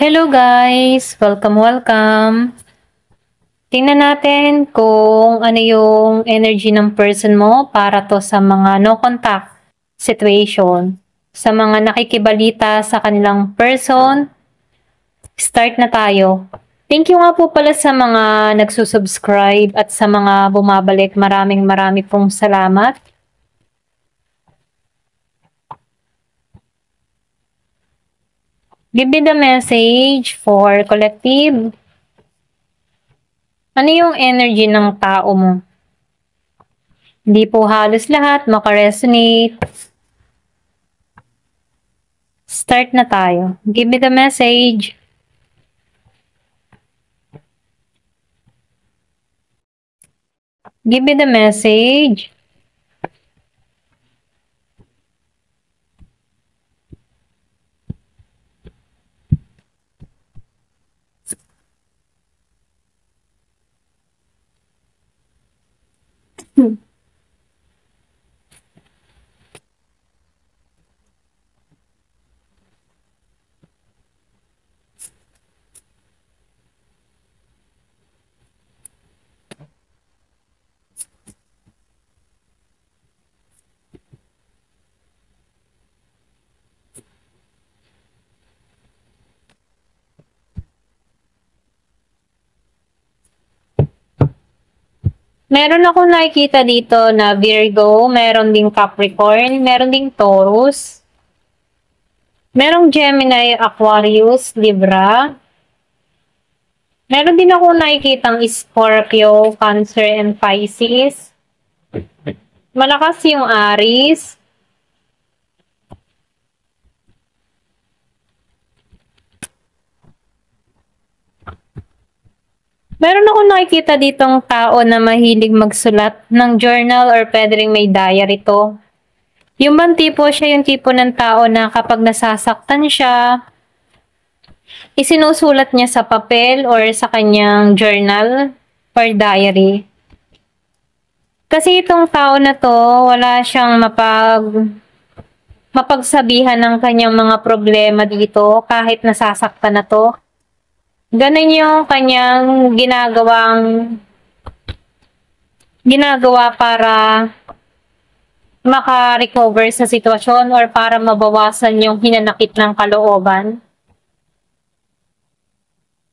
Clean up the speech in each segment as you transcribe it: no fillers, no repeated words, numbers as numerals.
Hello guys! Welcome! Tingnan natin kung ano yung energy ng person mo para to sa mga no contact situation. Sa mga nakikibalita sa kanilang person, start na tayo. Thank you nga po pala sa mga nagsusubscribe at sa mga bumabalik. Maraming pong salamat. Give me the message for collective. Ano yung energy ng tao mo? Hindi po halos lahat makaresonate. Start na tayo. Give me the message. Give me the message. Meron ako nakikita dito na Virgo, meron ding Capricorn, meron ding Taurus, merong Gemini, Aquarius, Libra. Meron din ako nakikitang Scorpio, Cancer, and Pisces. Malakas yung Aries. Meron ako nakikita ditong tao na mahilig magsulat ng journal or pwede ring may diary to. Yung bang tipo siya yung tipo ng tao na kapag nasasaktan siya, isinusulat niya sa papel or sa kanyang journal or diary. Kasi itong tao na to, wala siyang mapagsabihan ng kanyang mga problema dito kahit nasasaktan na to. Ganun yung kanyang ginagawa para maka-recover sa sitwasyon or para mabawasan yung hinanakit ng kalooban.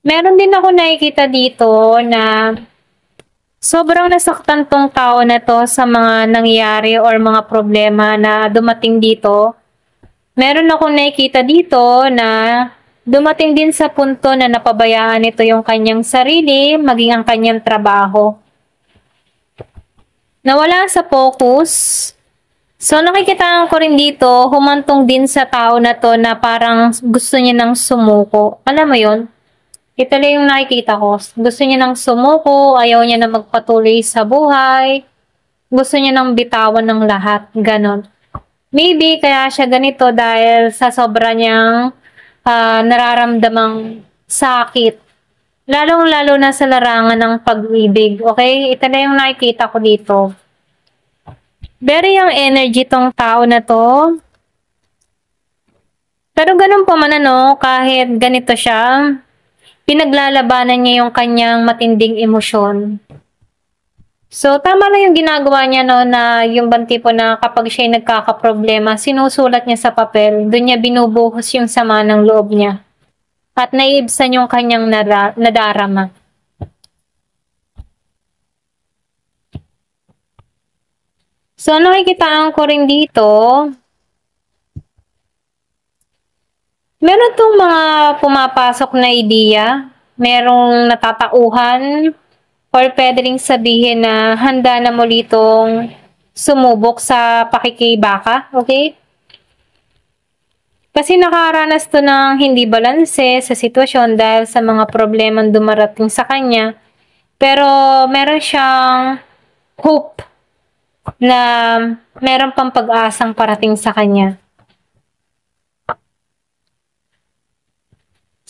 Meron din ako nakikita dito na sobrang nasaktan tong tao na to sa mga nangyari or mga problema na dumating dito. Meron ako nakikita dito na dumating din sa punto na napabayaan ito yung kanyang sarili, maging ang kanyang trabaho. Nawala sa focus. So nakikita ko rin dito, humantong din sa tao na to na parang gusto niya nang sumuko. Alam mo yon? Ito lang yung nakikita ko. Gusto niya nang sumuko, ayaw niya na magpatuloy sa buhay. Gusto niya nang bitawan ng lahat. Ganon. Maybe kaya siya ganito dahil sa sobra niyang nararamdamang sakit. Lalong-lalo na sa larangan ng pag-ibig. Okay? Ito na yung nakikita ko dito. Very yung energy tong tao na to. Pero ganun pa man kahit ganito siya, pinaglalabanan niya yung kanyang matinding emosyon. So, tama lang yung ginagawa niya na yung bang tipo na kapag siya'y nagkakaproblema, sinusulat niya sa papel, doon niya binubuhos yung sama ng loob niya. At naiibsan yung kanyang nadarama. So, nakikitaan ko rin dito, meron tong mga pumapasok na ideya, merong natatauhan, or pwede rin sabihin na handa na muli itong sumubok sa pakikibaka, okay? Kasi nakaranas to ng hindi balanse sa sitwasyon dahil sa mga problemang dumarating sa kanya. Pero meron siyang hope na meron pang pag-asang parating sa kanya.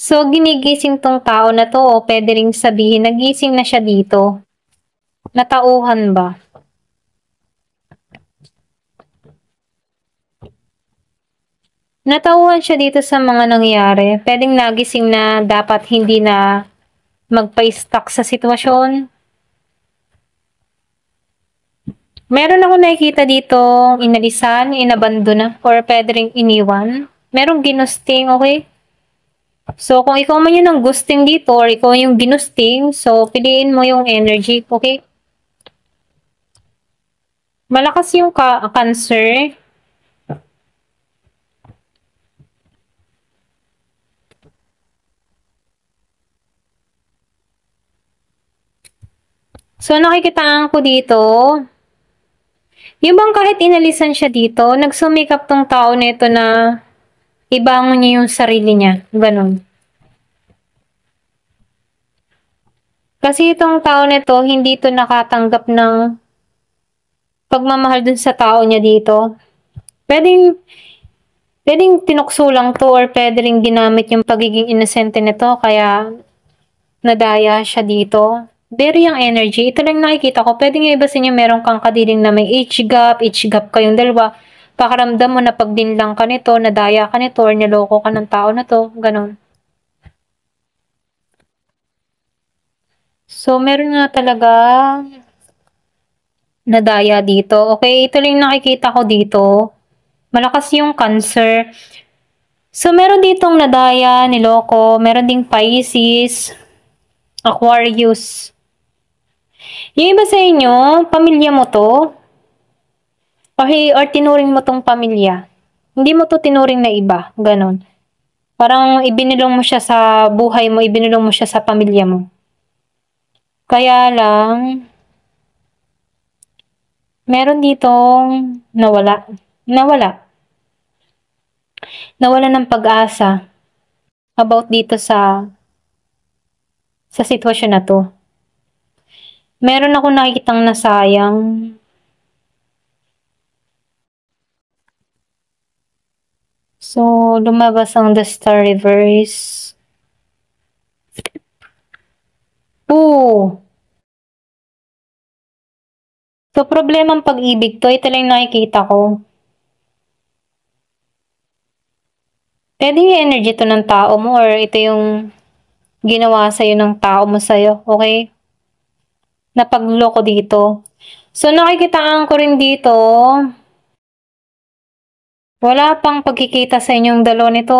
So, ginigising tong tao na to, o pwede rin sabihin, nagising na siya dito. Natauhan ba? Natauhan siya dito sa mga nangyari. Pwedeng nagising na dapat hindi na magpa-stuck sa sitwasyon. Meron ako nakikita dito inalisan, inabandona, or pwede ring iniwan. Merong ginusting, okay? So, kung ikaw man yun ang gusting dito or ikaw yung ginusting, so piliin mo yung energy, okay? Malakas yung cancer. So, nakikitaan ko dito, yung bang kahit inalisan siya dito, nagsumikap tong tao nito na ibangon niya yung sarili niya. Ganon. Kasi itong tao nito, hindi ito nakatanggap ng pagmamahal dun sa tao niya dito. Pwedeng tinukso lang to or pwede rin ginamit yung pagiging inosente nito kaya nadaya siya dito. Very yung energy. Ito lang nakikita ko. Pwede nga iba sa inyo meron kang kadiling na may age gap kayong dalawa. Pakaramdam mo na pag dinlang ka nito, nadaya ka nito, or niloko ka ng tao na to. Ganon. So, meron nga talaga nadaya dito. Okay, ito lang nakikita ko dito. Malakas yung cancer. So, meron ditong nadaya, niloko, meron ding Pisces, Aquarius. Yung iba sa inyo, pamilya mo to, or tinuring mo tong pamilya. Hindi mo to tinuring na iba, ganon. Parang ibinulong mo siya sa buhay mo, ibinulong mo siya sa pamilya mo. Kaya lang, meron ditong nawala. Nawala ng pag-asa about dito sa sitwasyon na to. Meron ako nakikitang nasayang. So, lumabas ang The Star Reverse. Oo. So, problemang pag-ibig to, ito lang nakikita ko. Pwede yung energy to ng tao mo or ito yung ginawa sa'yo ng tao mo sa'yo, okay? Napagloko dito. So, nakikitaan ko rin dito, wala pang pagkikita sa inyong dalawa nito.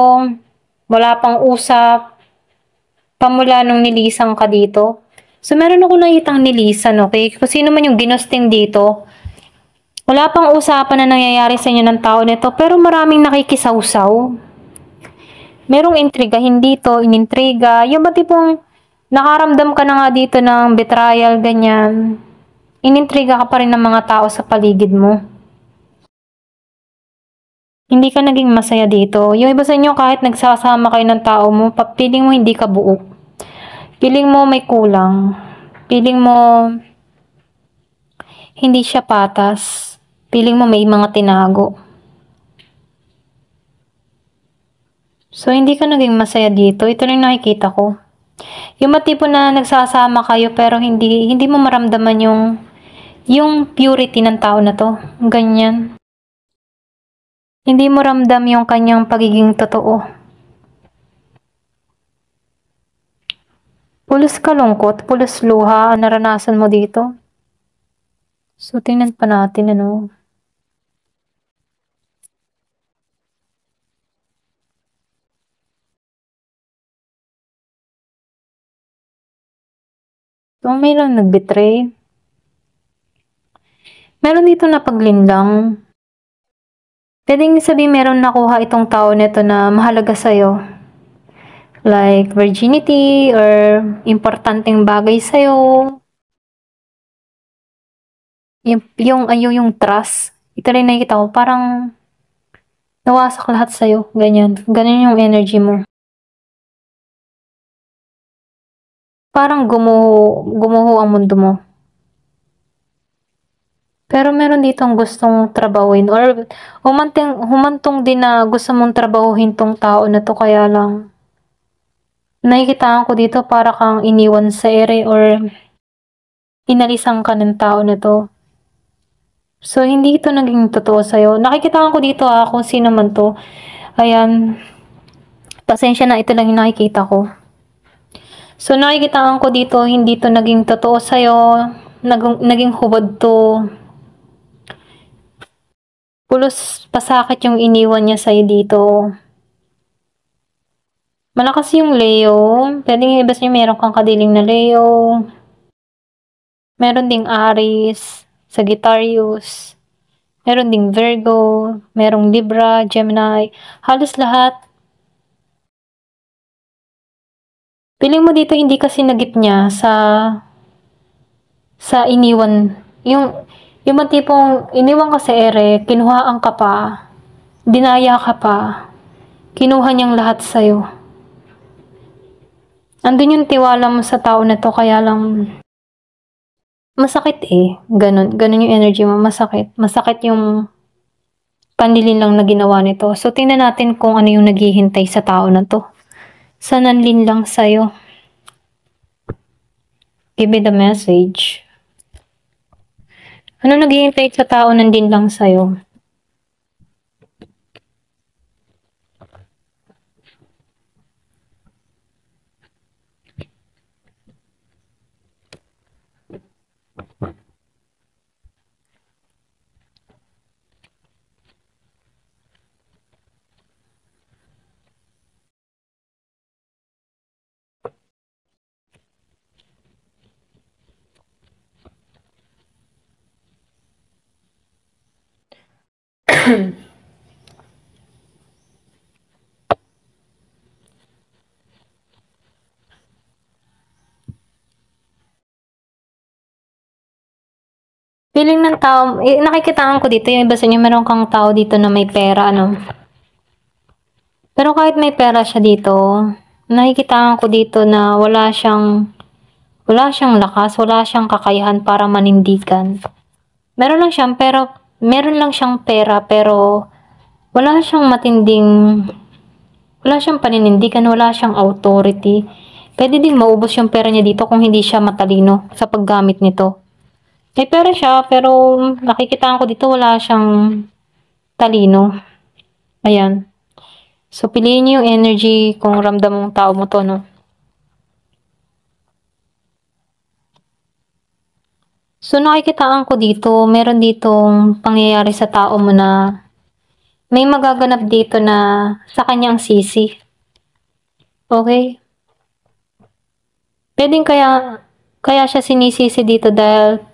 Wala pang usap. Pamula nung nilisan ka dito. So, meron ako nakitang nilisan, okay? Kung sino man yung ginusting dito, wala pang usapan na nangyayari sa inyo ng tao nito, pero maraming nakikisawsaw. Merong intriga, hindi to inintriga. Yung ba tipong nakaramdam ka na nga dito ng betrayal, ganyan. Inintriga ka pa rin ng mga tao sa paligid mo. Hindi ka naging masaya dito. Yung iba sa inyo, kahit nagsasama kayo ng tao mo, piling mo hindi ka buo. Piling mo may kulang. Piling mo hindi siya patas. Piling mo may mga tinago. So, hindi ka naging masaya dito. Ito rin nakikita ko. Yung matipo na nagsasama kayo pero hindi mo maramdaman yung purity ng tao na to. Ganyan. Hindi mo ramdam yung kanyang pagiging totoo. Pulos kalungkot, pulos luha ang naranasan mo dito. So, tingnan pa natin, ano. So, mayroon nag-betray. Meron dito na paglinlang. Pwedeng sabihin meron nakuha itong tao nito na mahalaga sa'yo. Like virginity or importanteng bagay sa'yo. Yung trust. Ito rin nakikita ko, parang nawasak lahat sa'yo. Ganyan. Ganyan yung energy mo. Parang gumuho ang mundo mo. Pero meron ditong gustong trabahuin or humantong din na gusto mong trabahuhin tong tao na to, kaya lang nakikitaan ko dito para kang iniwan sa ere or inalisan ka ng tao na to. So, hindi ito naging totoo sa'yo. Nakikitaan ko dito kung sino man to. Ayan. Pasensya na, ito lang yung nakikita ko. So, nakikitaan ko dito, hindi to naging totoo sa'yo. Naging hubad to. Pulos pasakit yung iniwan niya sa'yo dito. Malakas yung Leo. Pwedeng ibas niya meron kang kadiling na Leo. Meron ding Aries, Sagittarius. Meron ding Virgo. Merong Libra, Gemini. Halos lahat. Piling mo dito hindi kasi nagip niya sa iniwan. Yung tipong iniwan ka sa ere, kinuhaan ka pa, dinaya ka pa, kinuha niyang lahat sa'yo. Andun yung tiwala mo sa tao na to, kaya lang masakit eh. Ganun yung energy mo, masakit. Masakit yung panlilin lang na ginawa nito. So, tingnan natin kung ano yung naghihintay sa tao na to. Sa nanlin lang sa'yo. Give me the message. Ano naghihintay sa tao nandin lang sa'yo? Feeling ng tao, nakikitaan ko dito, yung iba sa inyo, meron kang tao dito na may pera, ano. Pero kahit may pera siya dito, nakikitaan ko dito na wala siyang lakas, wala siyang kakayahan para manindigan. Meron lang siyang pera, pero wala siyang paninindigan, wala siyang authority. Pwede din maubos yung pera niya dito kung hindi siya matalino sa paggamit nito. May pera siya, pero nakikitaan ko dito wala siyang talino. Ayan. So, piliin niyo yung energy kung ramdam mong tao mo to, no? So, nakikitaan ko dito, meron ditong pangyayari sa tao mo na may magaganap dito na sa kanyang sisi. Okay? Pwedeng kaya siya sinisisi dito dahil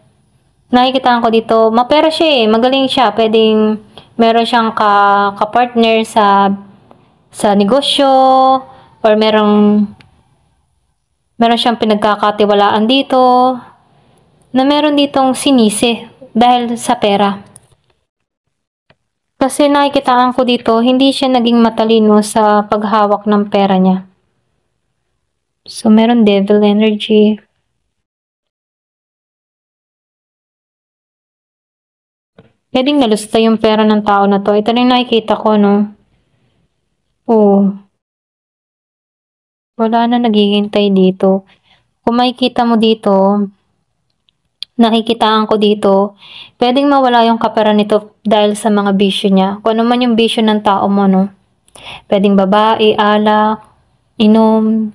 nakikitaan ko dito, mapera siya eh, magaling siya. Pwedeng meron siyang ka-partner sa negosyo, or meron siyang pinagkakatiwalaan dito, na meron ditong sinisi dahil sa pera. Kasi nakikitaan ko dito, hindi siya naging matalino sa paghawak ng pera niya. So, meron devil energy. Pwedeng nalusta yung pera ng tao na to. Ito na yung nakikita ko, no? Oo. Wala na naghihintay dito. Kung makikita mo dito, nakikitaan ko dito, pwedeng mawala yung kapera nito dahil sa mga bisyo niya. Kung ano man yung bisyo ng tao mo, no? Pwedeng babae, alak, inom,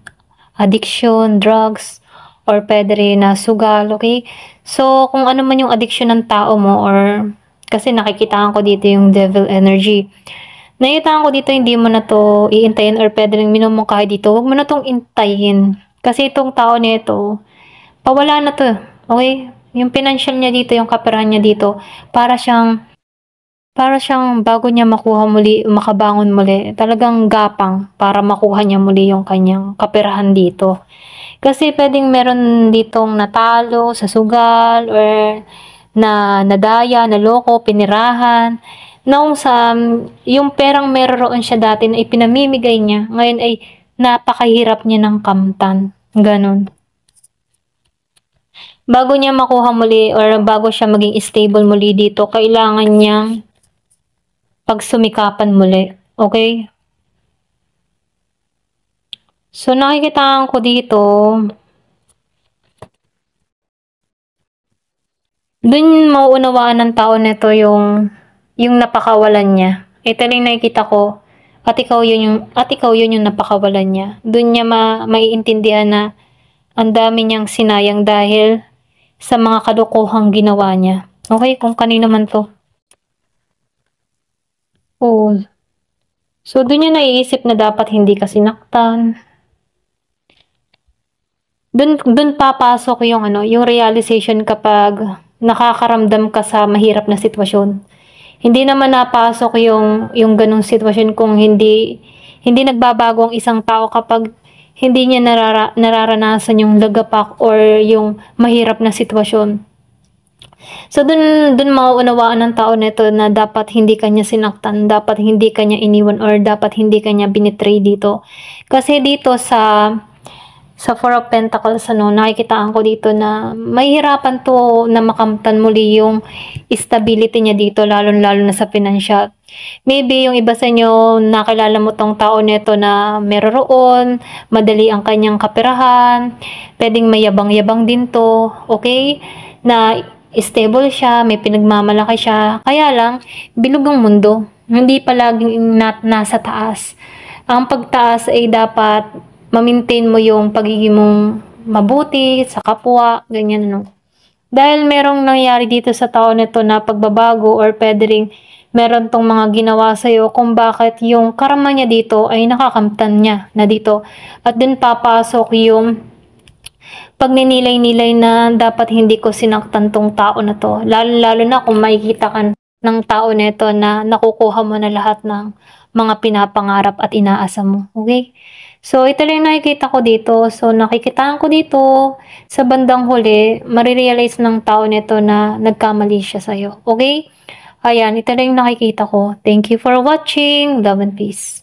addiction, drugs, or pwede rin na sugal, okay? So, kung ano man yung addiction ng tao mo, or kasi nakikitaan ko dito yung devil energy. Nakikitaan ko dito, hindi mo na to iintayin or pwede rin minumungkahi dito. Huwag mo na tong intayin. Kasi itong tao nito, pawala na to, okay? Yung financial niya dito, yung kaperahan niya dito, para siyang bago niya makuha muli, makabangon muli, talagang gapang para makuha niya muli yung kanyang kaperahan dito. Kasi pwedeng meron ditong natalo sa sugal, or na nadaya, naloko, pinirahan, na kung sa yung perang meron siya dati na ipinamimigay niya, ngayon ay napakahirap niya ng kamtan. Ganon. Bago niya makuha muli, or bago siya maging stable muli dito, kailangan niyang pagsumikapan muli. Okay? So, nakikitaan ko dito, dun mauunawaan ng tao nito yung napakawalan niya. Ito lang nakikita ko, At ikaw yun yung napakawalan niya. Doon niya maiintindihan na ang dami niyang sinayang dahil sa mga kalukuhang ginawa niya. Okay, kung kanino man to. Oh. So, doon niya naiisip na dapat hindi ka sinaktan. Doon papasok yung yung realization kapag nakakaramdam ka sa mahirap na sitwasyon. Hindi naman napasok yung ganung sitwasyon kung hindi nagbabago ang isang tao kapag hindi niya nararanasan yung lagapak or yung mahirap na sitwasyon. So, dun mauunawaan ng tao nito na dapat hindi kanya sinaktan, dapat hindi kanya iniwan, or dapat hindi kanya binitray dito. Kasi dito sa Four of Pentacles, nakikitaan ko dito na mahihirapan to na makamtan muli yung stability niya dito, lalo-lalo na sa financial. Maybe yung iba sa inyo, nakilala mo tong tao nito na meron, madali ang kanyang kaperahan, pwedeng mayabang-yabang din to, okay? Na stable siya, may pinagmamalaki siya, kaya lang, bilog ang mundo. Hindi palaging nasa taas. Ang pagtaas ay dapat ma-maintain mo yung pagiging mong mabuti sa kapwa, ganyan, Dahil merong nangyari dito sa tao nito na pagbabago or pwede ring meron tong mga ginawa sa'yo kung bakit yung karma niya dito ay nakakamtan niya na dito. At din papasok yung pagninilay-nilay na dapat hindi ko sinaktan tong tao na to. Lalo na kung makikita ka ng tao nito na nakukuha mo na lahat ng mga pinapangarap at inaasa mo. Okay? So, ito lang nakikita ko dito. So, nakikitaan ko dito sa bandang huli, marirealize ng tao nito na nagkamali siya sa'yo. Okay? Ayan, ito lang yung nakikita ko. Thank you for watching. Love and peace.